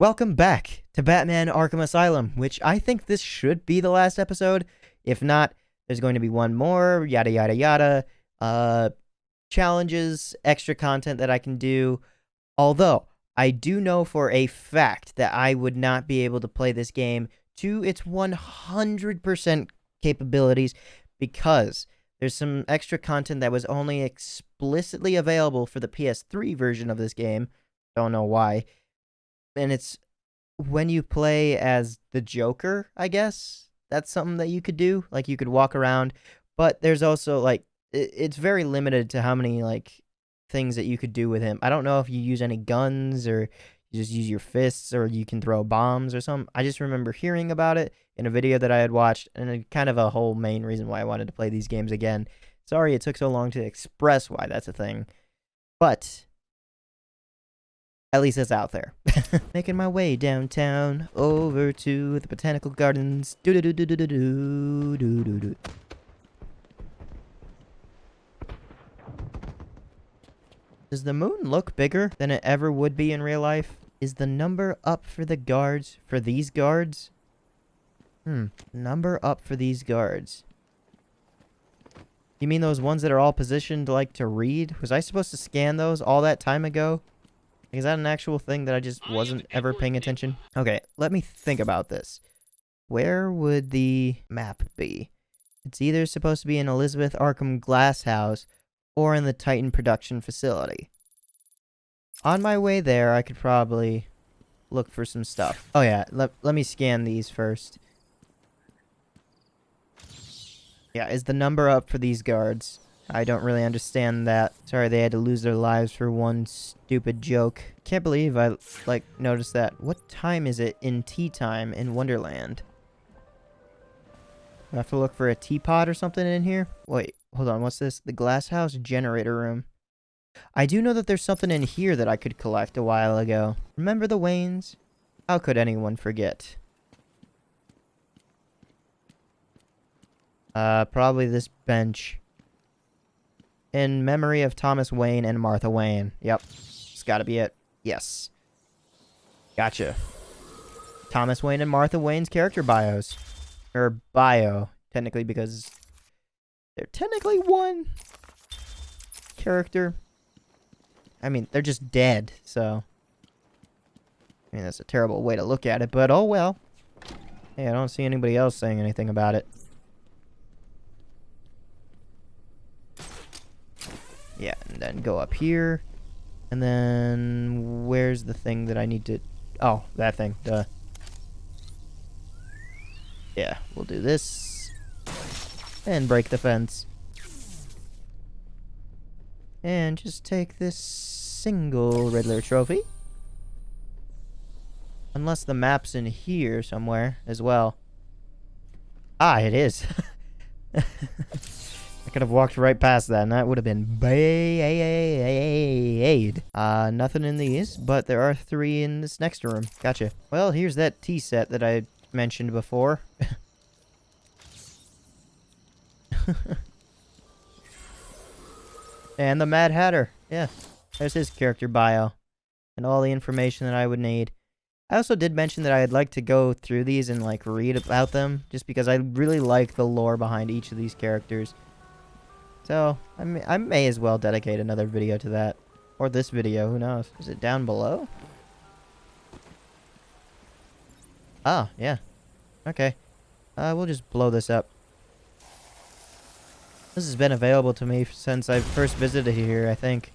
Welcome back to Batman Arkham Asylum, which I think this should be the last episode. If not, there's going to be one more, yada yada yada. Challenges, extra content that I can do. Although, I do know for a fact that I would not be able to play this game to its 100% capabilities because there's some extra content that was only explicitly available for the PS3 version of this game. Don't know why. And it's when you play as the Joker, I guess. That's something that you could do. Like, you could walk around. But there's also, like, it's very limited to how many, like, things that you could do with him. I don't know if you use any guns or you just use your fists or you can throw bombs or something. I just remember hearing about it in a video that I had watched, and kind of a whole main reason why I wanted to play these games again. Sorry it took so long to express why that's a thing. But at least it's out there. Making my way downtown over to the Botanical Gardens. Do. Does the moon look bigger than it ever would be in real life? Is the number up for the guards? For these guards? Number up for these guards. You mean those ones that are all positioned like to read? Was I supposed to scan those all that time ago? Is that an actual thing that I just wasn't ever paying attention? Okay, let me think about this. Where would the map be? It's either supposed to be in Elizabeth Arkham Glass House or in the Titan production facility. On my way there, I could probably look for some stuff. Oh yeah, let me scan these first. Yeah, is the number up for these guards? I don't really understand that. Sorry they had to lose their lives for one stupid joke. Can't believe I, noticed that. What time is it in tea time in Wonderland? I have to look for a teapot or something in here? Wait, hold on, what's this? The glass house generator room. I do know that there's something in here that I could collect a while ago. Remember the Waynes? How could anyone forget? Probably this bench. In memory of Thomas Wayne and Martha Wayne. Yep. It's gotta be it. Yes. Gotcha. Thomas Wayne and Martha Wayne's character bios. Or bio, technically, because they're technically one character. I mean, they're just dead, so. I mean, that's a terrible way to look at it, but oh well. Hey, I don't see anybody else saying anything about it. Yeah, and then go up here. And then where's the thing that I need to... Oh, that thing. Duh. Yeah, we'll do this. And break the fence. And just take this single Riddler trophy. Unless the map's in here somewhere as well. Ah, it is. I could have walked right past that, and that would have been bad. Nothing in these, but there are 3 in this next room. Gotcha. Well, here's that tea set that I mentioned before. And the Mad Hatter. Yeah, there's his character bio. And all the information that I would need. I also did mention that I'd like to go through these and, read about them. Just because I really like the lore behind each of these characters. So, I may as well dedicate another video to that. Or this video, who knows? Is it down below? Ah, yeah. Okay. We'll just blow this up. This has been available to me since I first visited here, I think.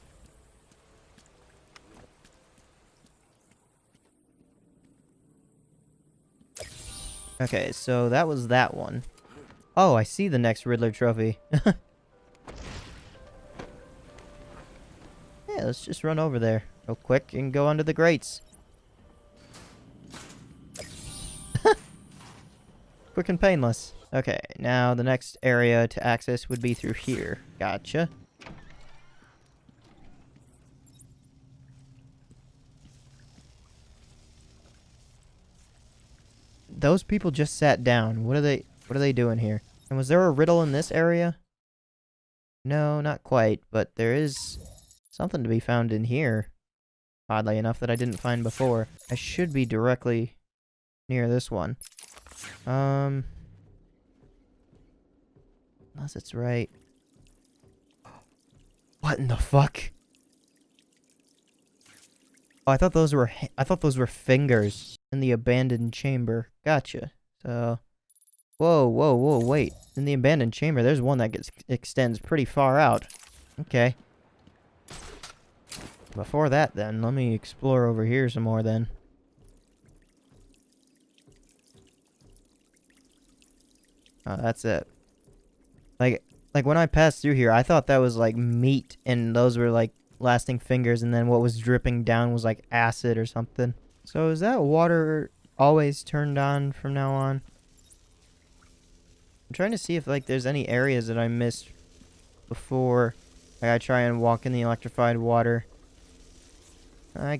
Okay, so that was that one. Oh, I see the next Riddler trophy. Yeah, let's just run over there real quick and go under the grates. Quick and painless. Okay, now the next area to access would be through here. Gotcha. Those people just sat down. What are they doing here? And was there a riddle in this area? No, not quite, but there is something to be found in here. Oddly enough, that I didn't find before. I should be directly near this one. Unless it's right. What in the fuck? Oh, I thought those were fingers in the abandoned chamber. Gotcha. So, whoa, wait. In the abandoned chamber, there's one that extends pretty far out. Okay. Before that, then, let me explore over here some more, then. Oh, that's it. Like when I passed through here, I thought that was, like, meat, and those were, like, lasting fingers, and then what was dripping down was, like, acid or something. So is that water always turned on from now on? I'm trying to see if, like, there's any areas that I missed before I try and walk in the electrified water. I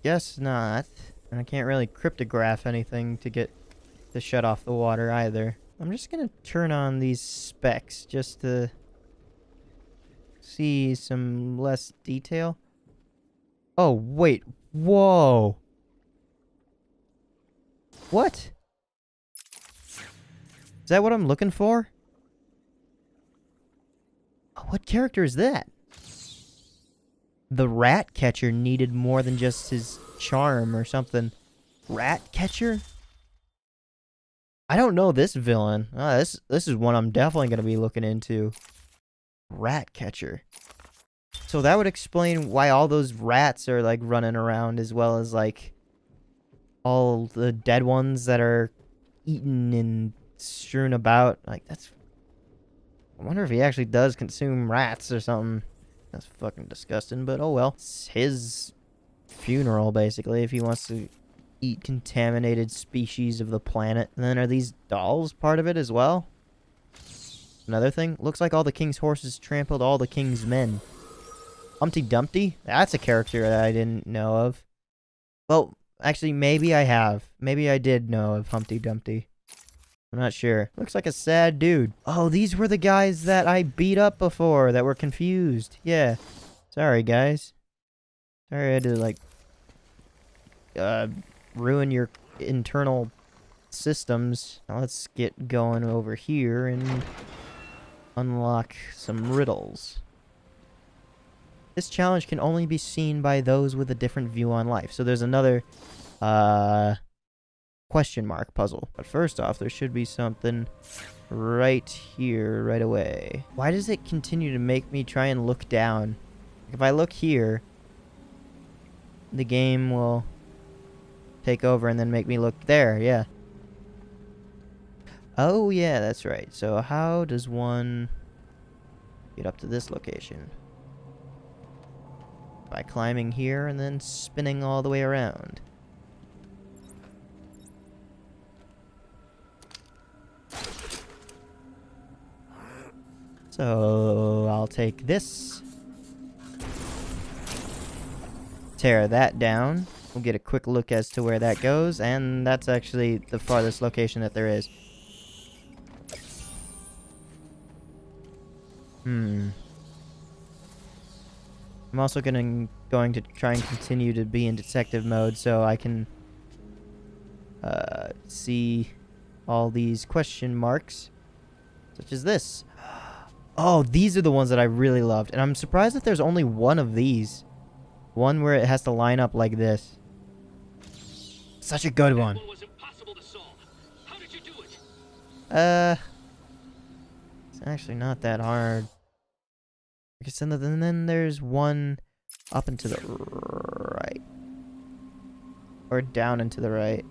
guess not. And I can't really cryptograph anything to shut off the water either. I'm just gonna turn on these specs just to see some less detail. Oh, wait. Whoa. What? Is that what I'm looking for? What character is that? The rat catcher needed more than just his charm or something. Rat catcher? I don't know this villain. This is one I'm definitely going to be looking into. Rat catcher. So that would explain why all those rats are, like, running around, as well as, like, all the dead ones that are eaten and strewn about. Like, that's... I wonder if he actually does consume rats or something. That's fucking disgusting, but oh well. It's his funeral, basically, if he wants to eat contaminated species of the planet. And then are these dolls part of it as well? Another thing? Looks like all the king's horses trampled all the king's men. Humpty Dumpty? That's a character that I didn't know of. Well, actually, maybe I have. Maybe I did know of Humpty Dumpty. I'm not sure. Looks like a sad dude. Oh, these were the guys that I beat up before that were confused. Yeah. Sorry, guys. Sorry I had to, like, ruin your internal systems. Now let's get going over here and unlock some riddles. This challenge can only be seen by those with a different view on life. So there's another, question mark puzzle. But first off, there should be something right here, right away. Why does it continue to make me try and look down? If I look here, the game will take over and then make me look there, yeah. Oh, yeah, that's right. So how does one get up to this location? By climbing here and then spinning all the way around. So I'll take this, tear that down. We'll get a quick look as to where that goes, and that's actually the farthest location that there is. I'm also going to try and continue to be in detective mode so I can see all these question marks, such as this. Oh, these are the ones that I really loved. And I'm surprised that there's only one of these. One where it has to line up like this. Such a good one. It's actually not that hard. And then there's one up and to the right. Or down and to the right.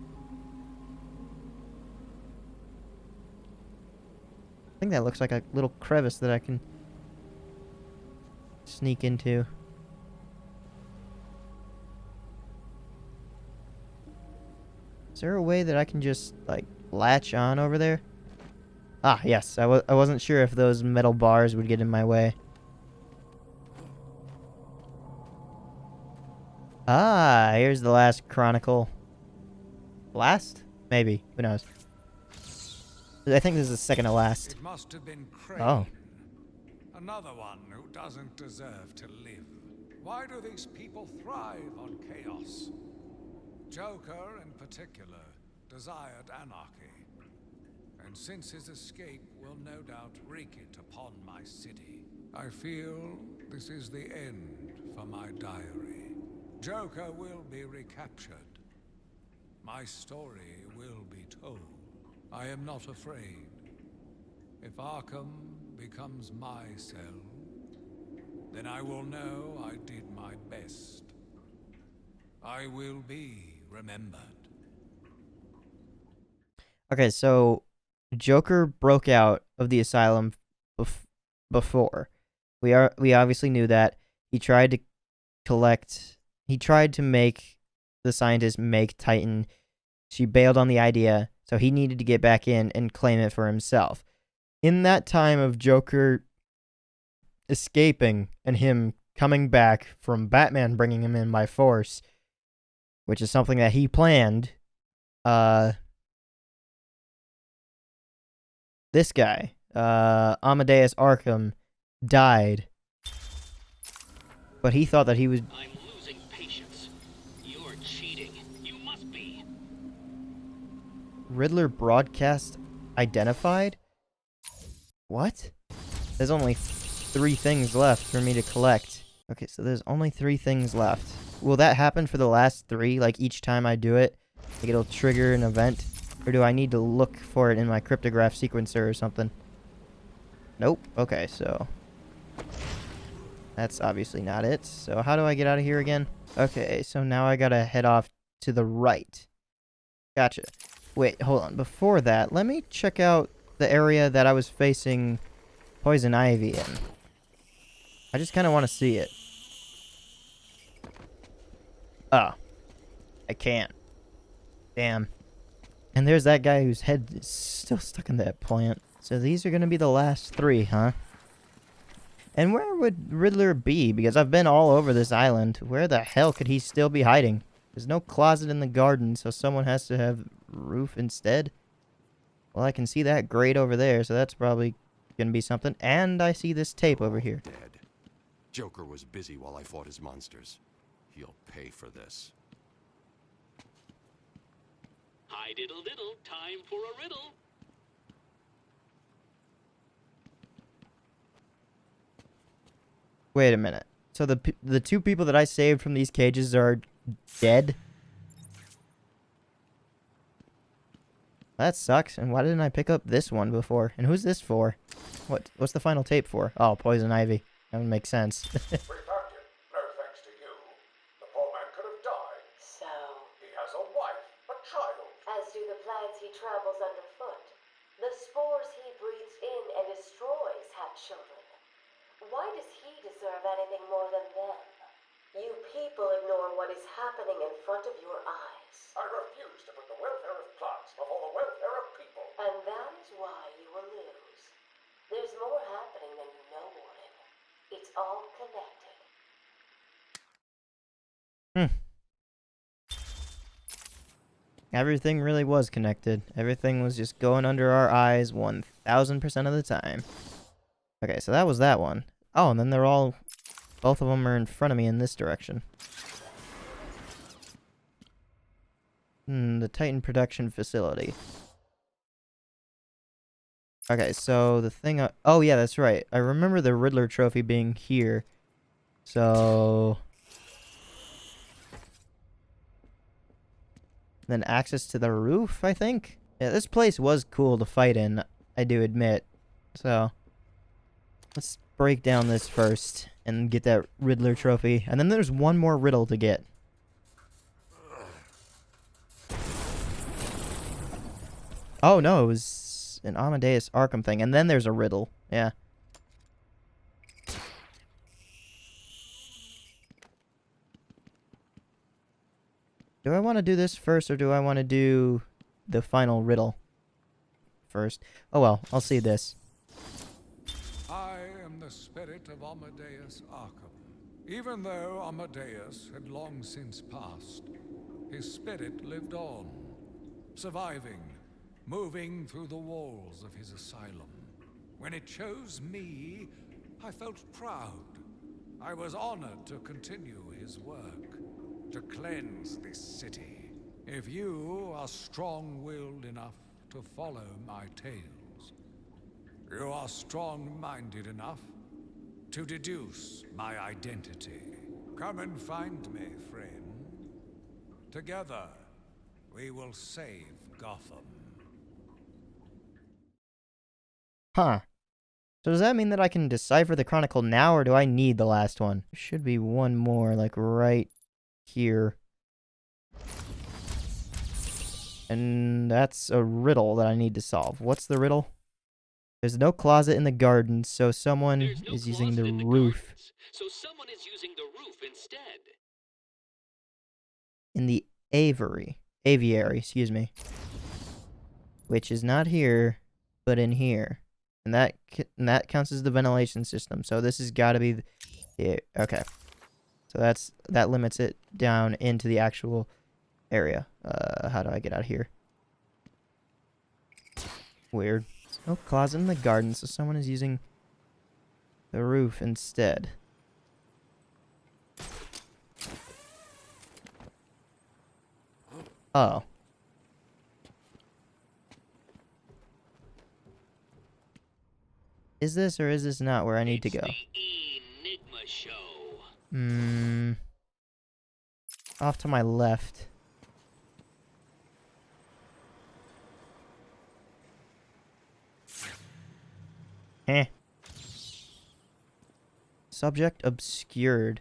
I think that looks like a little crevice that I can sneak into. Is there a way that I can just, like, latch on over there? Ah, yes. I wasn't sure if those metal bars would get in my way. Ah, here's the last chronicle. Last? Maybe. Who knows? I think this is the second to last. It must have been Crane. Oh. Another one who doesn't deserve to live. Why do these people thrive on chaos? Joker, in particular, desired anarchy. And since his escape will no doubt wreak it upon my city, I feel this is the end for my diary. Joker will be recaptured. My story will be told. I am not afraid. If Arkham becomes my cell, then I will know I did my best. I will be remembered. Okay, so Joker broke out of the asylum before. We obviously knew that. He tried to make the scientist make Titan. She bailed on the idea, so he needed to get back in and claim it for himself. In that time of Joker escaping and him coming back from Batman bringing him in by force, which is something that he planned, this guy, Amadeus Arkham, died. But he thought that he was... I'm losing patience. You're cheating. You must be. Riddler broadcast identified? What? There's only 3 things left for me to collect. Okay, so there's only 3 things left. Will that happen for the last 3? Like each time I do it, like it'll trigger an event? Or do I need to look for it in my cryptograph sequencer or something? Nope. Okay, so... that's obviously not it. So how do I get out of here again? Okay, so now I gotta head off to the right. Gotcha. Wait, hold on. Before that, let me check out the area that I was facing Poison Ivy in. I just kind of want to see it. Oh. I can't. Damn. And there's that guy whose head is still stuck in that plant. So these are going to be the last 3, huh? And where would Riddler be? Because I've been all over this island. Where the hell could he still be hiding? There's no closet in the garden, so someone has to have roof instead. Well, I can see that grate over there, so that's probably going to be something. And I see this tape over here. Dead. Joker was busy while I fought his monsters. He'll pay for this. Hi diddle diddle, time for a riddle. Wait a minute. So the 2 people that I saved from these cages are dead? That sucks. And why didn't I pick up this one before? And who's this for? What's the final tape for? Oh, Poison Ivy. That would make sense. We found him. No thanks to you. The poor man could have died. So, He has a wife, a child. as do the plants he trambles underfoot. The spores he breathes in and destroys have children. Why does he deserve anything more than them? You people ignore what is happening in front of your eyes. I refuse to put the welfare of plants before the welfare of people. And that is why you will lose. There's more happening than you know, Warden. It's all connected. Everything really was connected. Everything was just going under our eyes 1000% of the time. Okay, so that was that one. Oh, and then both of them are in front of me in this direction. The Titan production facility. Okay, so the thing... oh, yeah, that's right. I remember the Riddler trophy being here. So... then access to the roof, I think? Yeah, this place was cool to fight in, I do admit. So... let's break down this first and get that Riddler trophy. And then there's one more riddle to get. Oh, no, it was an Amadeus Arkham thing. And then there's a riddle. Yeah. Do I want to do this first, or do I want to do the final riddle first? Oh, well, I'll see this. I am the spirit of Amadeus Arkham. Even though Amadeus had long since passed, his spirit lived on, surviving, moving through the walls of his asylum. When it chose me, I felt proud. I was honored to continue his work, to cleanse this city. If you are strong-willed enough to follow my tales, you are strong-minded enough to deduce my identity. Come and find me, friend. Together, we will save Gotham. Huh. So does that mean that I can decipher the Chronicle now, or do I need the last one? There should be one more, like, right here. And that's a riddle that I need to solve. What's the riddle? There's no closet in the garden, so someone is using the roof. So someone is using the roof instead. In the aviary, excuse me. Which is not here, but in here. And that counts as the ventilation system. So this has got to be okay. So that limits it down into the actual area. How do I get out of here? Weird. No closet in the garden, so someone is using the roof instead. Oh. Is this or is this not where I need to go? The Enigma Show. Off to my left. Eh. Subject obscured.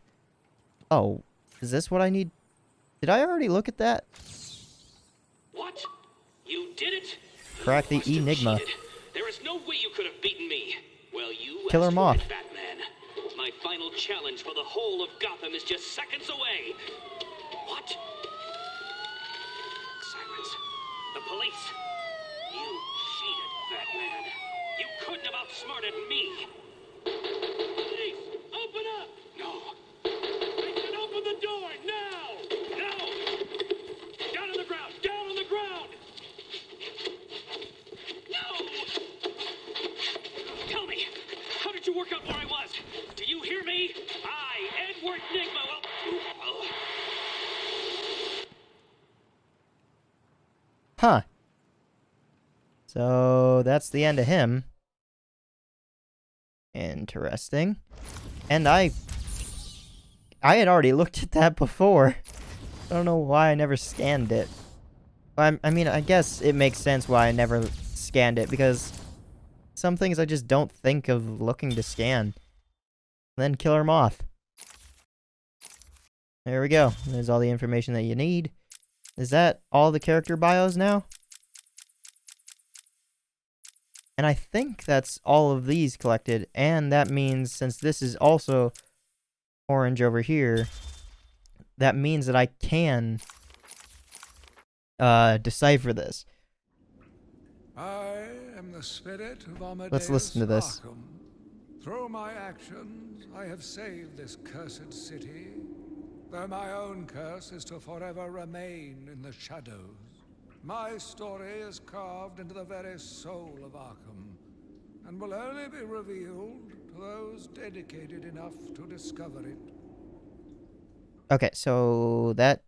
Oh, is this what I need? Did I already look at that? What? You did it? Crack the You must have enigma. cheated. There is no way you could have beaten me. Well, you Killer asked for Moth. it, Batman. My final challenge for the whole of Gotham is just seconds away. What? Sirens. The police. You cheated, Batman. You couldn't have outsmarted me. Police, open up! No. I said open the door, now! No! Down on the ground! Down on the ground! No! Tell me, how did you work out where I was? Do you hear me? I, Edward Nigma, will... Huh. So that's the end of him. Interesting. And I had already looked at that before. I don't know why I never scanned it. I mean, I guess it makes sense why I never scanned it, because some things I just don't think of looking to scan. Then Killer Moth. There we go. There's all the information that you need. Is that all the character bios now? And I think that's all of these collected, and that means, since this is also orange over here, that means that I can decipher this. I am the spirit of Amadeus Let's listen to this. Arkham. Through my actions, I have saved this cursed city, though my own curse is to forever remain in the shadows. My story is carved into the very soul of Arkham, and will only be revealed to those dedicated enough to discover it. Okay, so that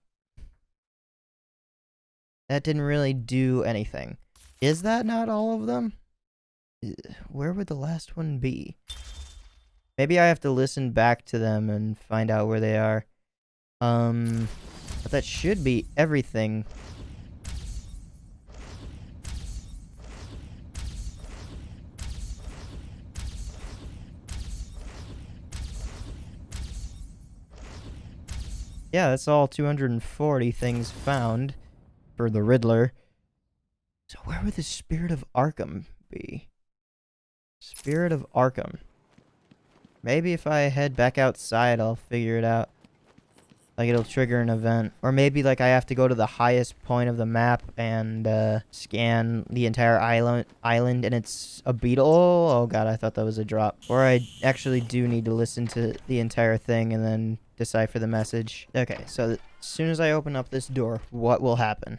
didn't really do anything. Is that not all of them? Where would the last one be? Maybe I have to listen back to them and find out where they are. But that should be everything. Yeah, that's all 240 things found for the Riddler. So where would the Spirit of Arkham be? Spirit of Arkham. Maybe if I head back outside, I'll figure it out. Like, it'll trigger an event. Or maybe, like, I have to go to the highest point of the map and scan the entire island and it's a beetle. Oh god, I thought that was a drop. Or I actually do need to listen to the entire thing and then decipher the message. Okay, so as soon as I open up this door, what will happen?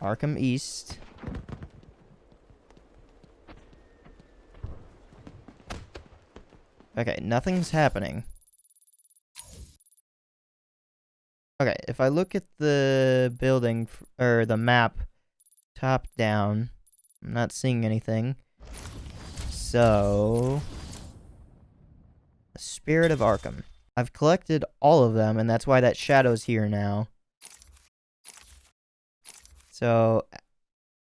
Arkham East. Okay, nothing's happening. Okay, if I look at the building, or the map, top down, I'm not seeing anything. So, the Spirit of Arkham. I've collected all of them, and that's why that shadow's here now. So,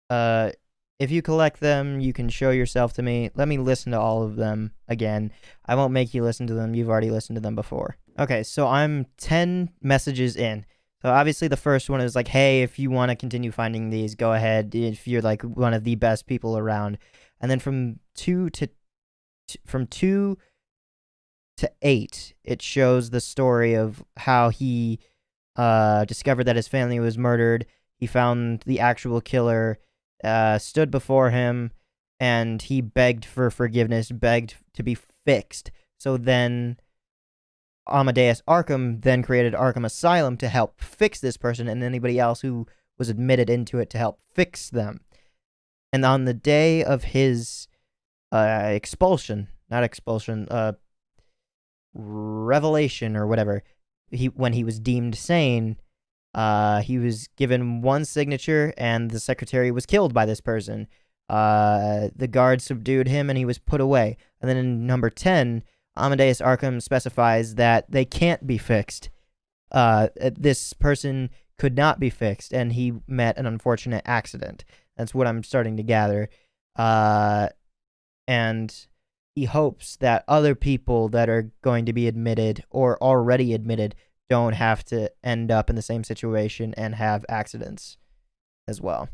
if you collect them, you can show yourself to me. Let me listen to all of them again. I won't make you listen to them. You've already listened to them before. Okay, so I'm 10 messages in. So obviously the first one is like, hey, if you want to continue finding these, go ahead. If you're like one of the best people around. And then from 2 to 8, it shows the story of how he discovered that his family was murdered. He found the actual killer, stood before him, and he begged for forgiveness, begged to be fixed. So then Amadeus Arkham then created Arkham Asylum to help fix this person and anybody else who was admitted into it to help fix them. And on the day of his expulsion, not expulsion, revelation or whatever, when he was deemed sane, he was given one signature, and the secretary was killed by this person. The guard subdued him, and he was put away. And then in number 10, Amadeus Arkham specifies that they can't be fixed. This person could not be fixed, and he met an unfortunate accident. That's what I'm starting to gather. And he hopes that other people that are going to be admitted or already admitted don't have to end up in the same situation and have accidents as well.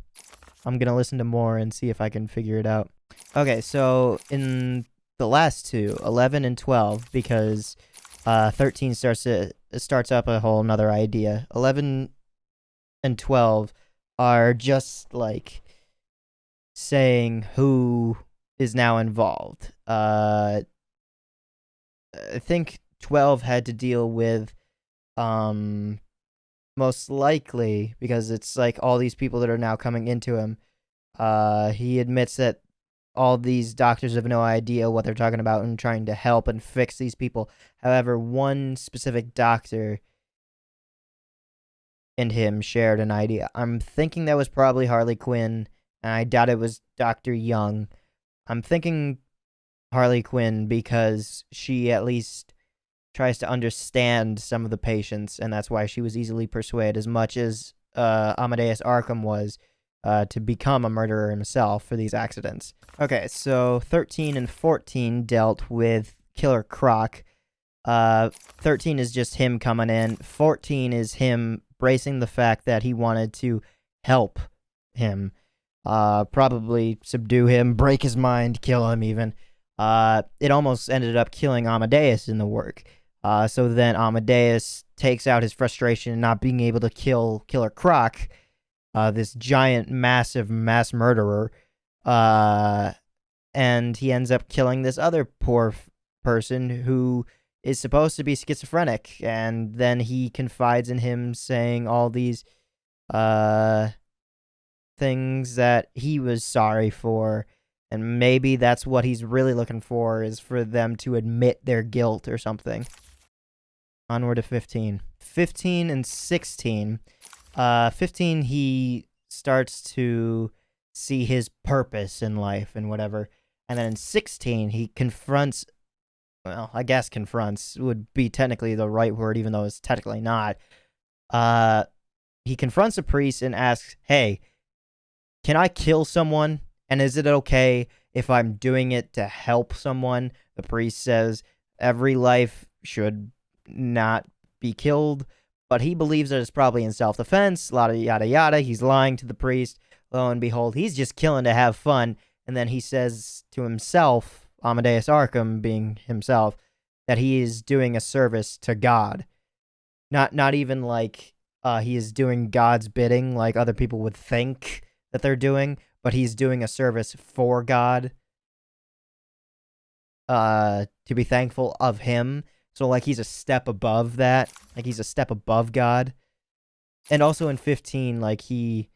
I'm going to listen to more and see if I can figure it out. Okay, so in the last two, 11 and 12, because 13 starts up a whole nother idea. 11 and 12 are just like saying who is now involved. I think 12 had to deal with most likely, because it's like all these people that are now coming into him. He admits that all these doctors have no idea what they're talking about and trying to help and fix these people. However, one specific doctor and him shared an idea. I'm thinking that was probably Harley Quinn, and I doubt it was Dr. Young. I'm thinking Harley Quinn because she at least tries to understand some of the patients, and that's why she was easily persuaded, as much as Amadeus Arkham was, to become a murderer himself for these accidents. Okay, so 13 and 14 dealt with Killer Croc. 13 is just him coming in. 14 is him bracing the fact that he wanted to help him. Probably subdue him, break his mind, kill him even. It almost ended up killing Amadeus in the work. So then Amadeus takes out his frustration in not being able to kill Killer Croc, this giant, massive mass murderer, and he ends up killing this other poor person who is supposed to be schizophrenic, and then he confides in him saying all these things that he was sorry for, and maybe that's what he's really looking for, is for them to admit their guilt or something. Onward to 15. 15 and 16. 15, he starts to see his purpose in life and whatever. And then in 16, he confronts, well, I guess confronts would be technically the right word, even though it's technically not. He confronts a priest and asks, hey, can I kill someone? And is it okay if I'm doing it to help someone? The priest says every life should not be killed, but he believes that it's probably in self-defense, yada, yada, yada. He's lying to the priest. Lo and behold, he's just killing to have fun. And then he says to himself, Amadeus Arkham being himself, that he is doing a service to God. Not even like he is doing God's bidding like other people would think that they're doing, but he's doing a service for God, to be thankful of him. So, like, he's a step above that. Like, he's a step above God. And also in 15, like, he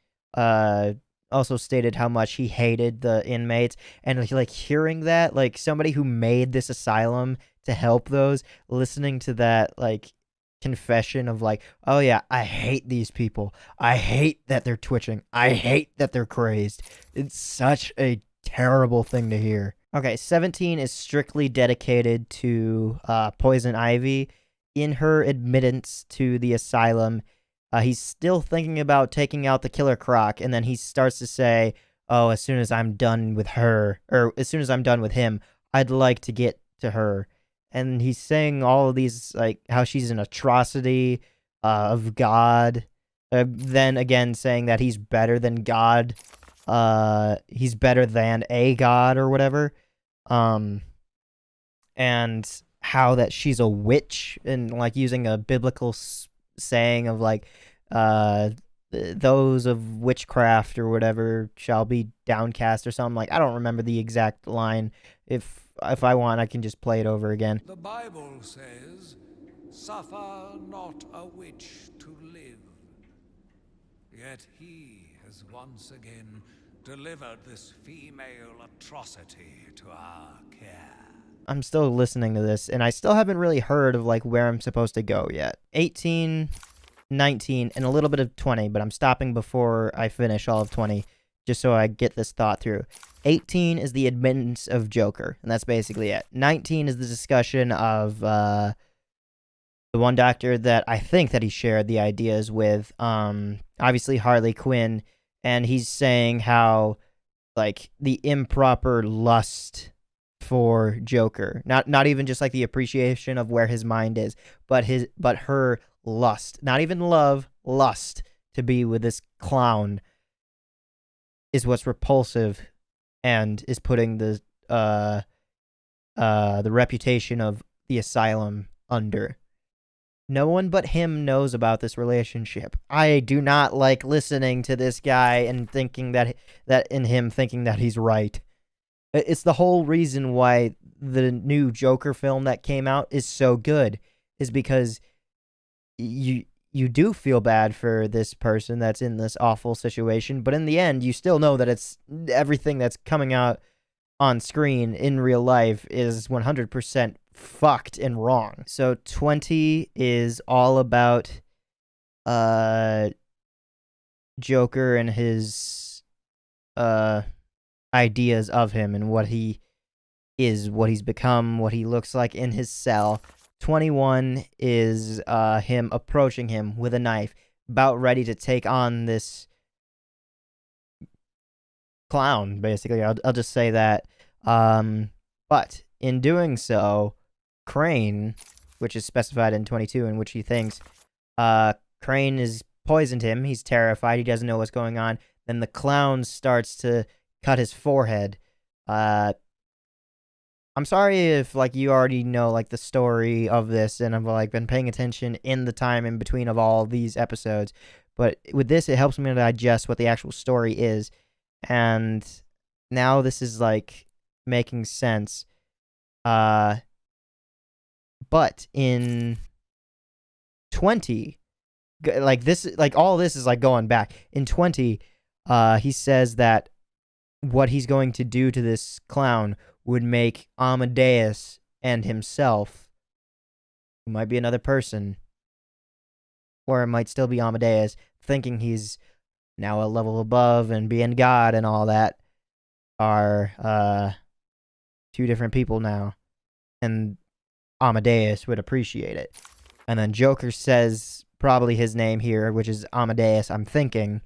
also stated how much he hated the inmates, and like hearing that, like somebody who made this asylum to help those, listening to that like confession of like, oh yeah, I hate these people. I hate that they're twitching. I hate that they're crazed. It's such a terrible thing to hear. Okay, 17 is strictly dedicated to Poison Ivy. In her admittance to the asylum, he's still thinking about taking out the Killer Croc, and then he starts to say, oh, as soon as I'm done with her, or as soon as I'm done with him, I'd like to get to her. And he's saying all of these, like, how she's an atrocity of God. Then again, saying that he's better than God. He's better than a God or whatever. And how that she's a witch, and like using a biblical saying of like, those of witchcraft or whatever shall be downcast or something. Like, I don't remember the exact line. If I want, I can just play it over again. The Bible says, suffer not a witch to live. Yet he has once again delivered this female atrocity to our care. I'm still listening to this, and I still haven't really heard of like where I'm supposed to go yet. 18, 19, and a little bit of 20, but I'm stopping before I finish all of 20, just so I get this thought through. 18 is the admittance of Joker, and that's basically it. 19 is the discussion of the one doctor that I think that he shared the ideas with, obviously Harley Quinn, and he's saying how, like, the improper lust for Joker, not even just like the appreciation of where his mind is, but her lust, not even love, lust to be with this clown is what's repulsive, and is putting the reputation of the asylum under. No one but him knows about this relationship. I do not like listening to this guy and thinking that in him thinking that he's right. It's the whole reason why the new Joker film that came out is so good, is because you do feel bad for this person that's in this awful situation, but in the end, you still know that it's everything that's coming out on screen in real life is 100% fucked and wrong. So 20 is all about Joker and his ideas of him and what he is, what he's become, what he looks like in his cell. 21 is him approaching him with a knife, about ready to take on this clown, basically. I'll just say that. But in doing so, Crane, which is specified in 22, in which he thinks Crane has poisoned him. He's terrified. He doesn't know what's going on. Then the clown starts to cut his forehead. I'm sorry if like you already know like the story of this and I've like been paying attention in the time in between of all these episodes, but with this it helps me to digest what the actual story is, and now this is like making sense. But in 20, like this, like all this is like going back in 20. He says that what he's going to do to this clown would make Amadeus and himself, who might be another person, or it might still be Amadeus, thinking he's now a level above and being God and all that, are two different people now. And Amadeus would appreciate it. And then Joker says probably his name here, which is Amadeus, I'm thinking.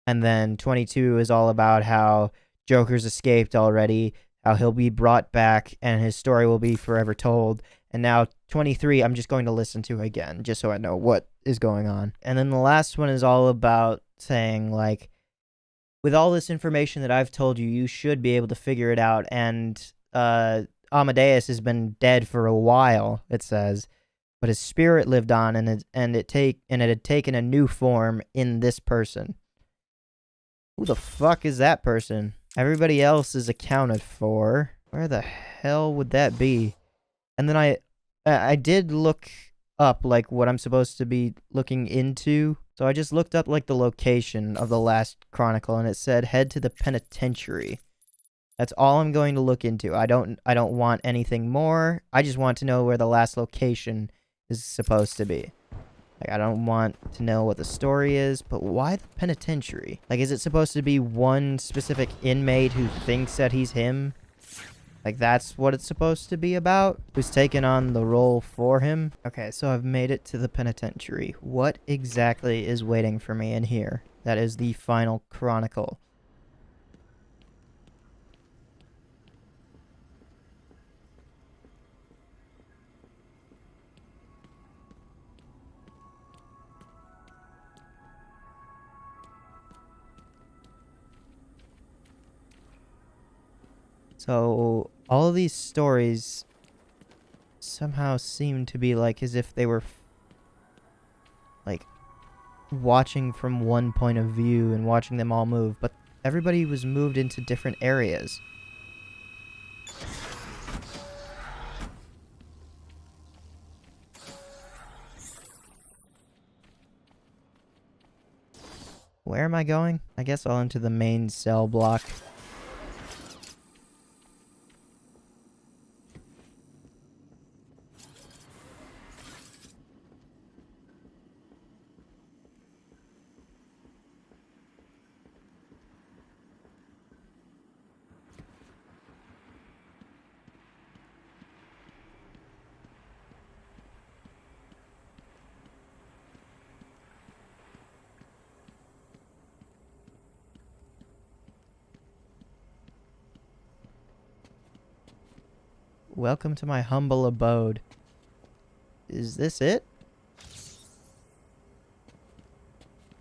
And then 22 is all about how Joker's escaped already, how he'll be brought back, and his story will be forever told. And now 23, I'm just going to listen to again, just so I know what is going on. And then the last one is all about saying, like, with all this information that I've told you, you should be able to figure it out. And Amadeus has been dead for a while, it says, but his spirit lived on, and it had taken a new form in this person. Who the fuck is that person? Everybody else is accounted for. Where the hell would that be? And then I did look up like what I'm supposed to be looking into So I just looked up like the location of the last chronicle, and it said head to the penitentiary. That's all I'm going to look into. I don't want anything more. I just want to know where the last location is supposed to be. Like, I don't want to know what the story is, but why the penitentiary? Like, is it supposed to be one specific inmate who thinks that he's him? Like, that's what it's supposed to be about? Who's taken on the role for him? Okay, so I've made it to the penitentiary. What exactly is waiting for me in here? That is the final chronicle. So, all of these stories somehow seem to be like as if they were like watching from one point of view and watching them all move, but everybody was moved into different areas. Where am I going? I guess I'll enter the main cell block. Welcome to my humble abode. Is this it?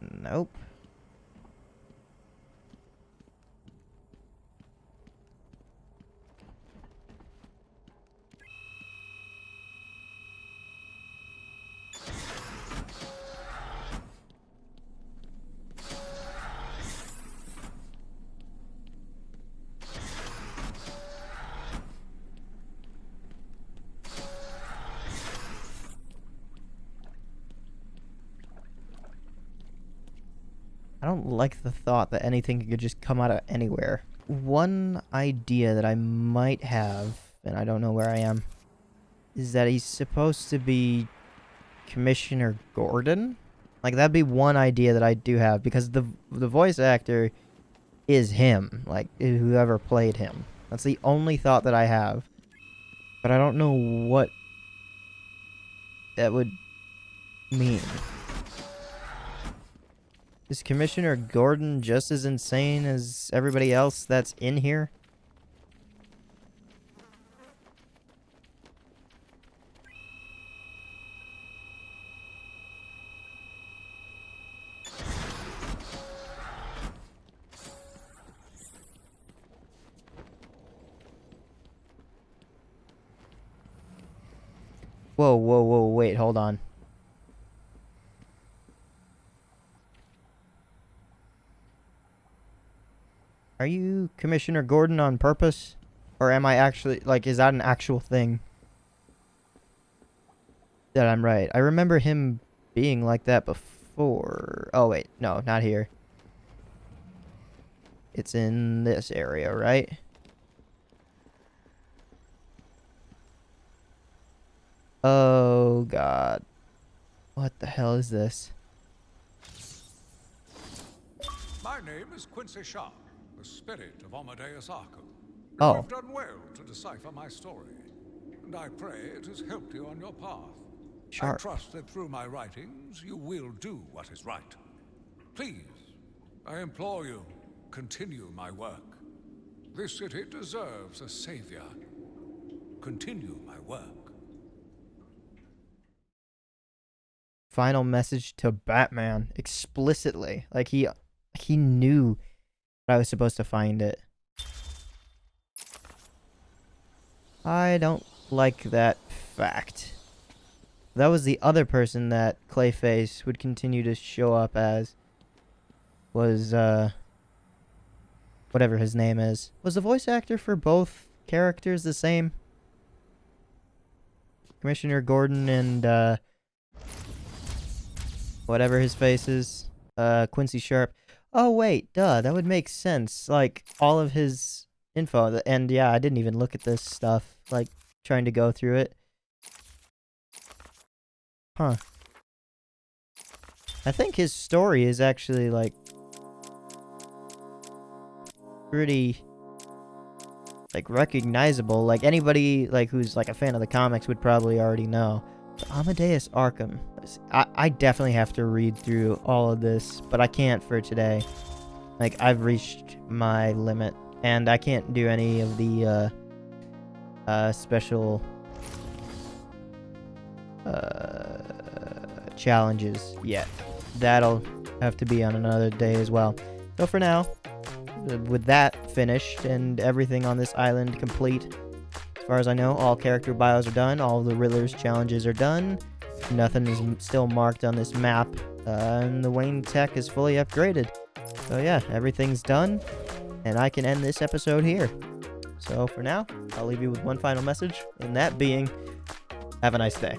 Nope. I don't like the thought that anything could just come out of anywhere. One idea that I might have, and I don't know where I am, is that he's supposed to be Commissioner Gordon? Like, that'd be one idea that I do have, because the voice actor is him, like, whoever played him. That's the only thought that I have. But I don't know what that would mean. Is Commissioner Gordon just as insane as everybody else that's in here? Whoa, whoa, whoa, wait, hold on. Are you Commissioner Gordon on purpose? Or am I actually, like, is that an actual thing? That I'm right. I remember him being like that before. Oh, wait, no, not here. It's in this area, right? Oh, God. What the hell is this? My name is Quincy Sharp, the spirit of Amadeus Arkham. Oh. You've done well to decipher my story, and I pray it has helped you on your path. Sharp. I trust that through my writings you will do what is right. Please, I implore you, continue my work. This city deserves a savior. Continue my work. Final message to Batman explicitly. Like he knew that I was supposed to find it. I don't like that fact. That was the other person that Clayface would continue to show up as. Was whatever his name is. Was the voice actor for both characters the same? Commissioner Gordon and whatever his face is, Quincy Sharp. Oh wait, duh, that would make sense. Like all of his info, and yeah, I didn't even look at this stuff. Like trying to go through it. Huh. I think his story is actually like pretty like recognizable. Like anybody like who's like a fan of the comics would probably already know. But Amadeus Arkham. I definitely have to read through all of this, but I can't for today. Like I've reached my limit, and I can't do any of the special challenges yet. That'll have to be on another day as well. So for now, with that finished and everything on this island complete, as far as I know, all character bios are done, all the Riddler's challenges are done, nothing is still marked on this map, and the Wayne tech is fully upgraded. So yeah, everything's done, and I can end this episode here. So for now, I'll leave you with one final message, and that being, have a nice day.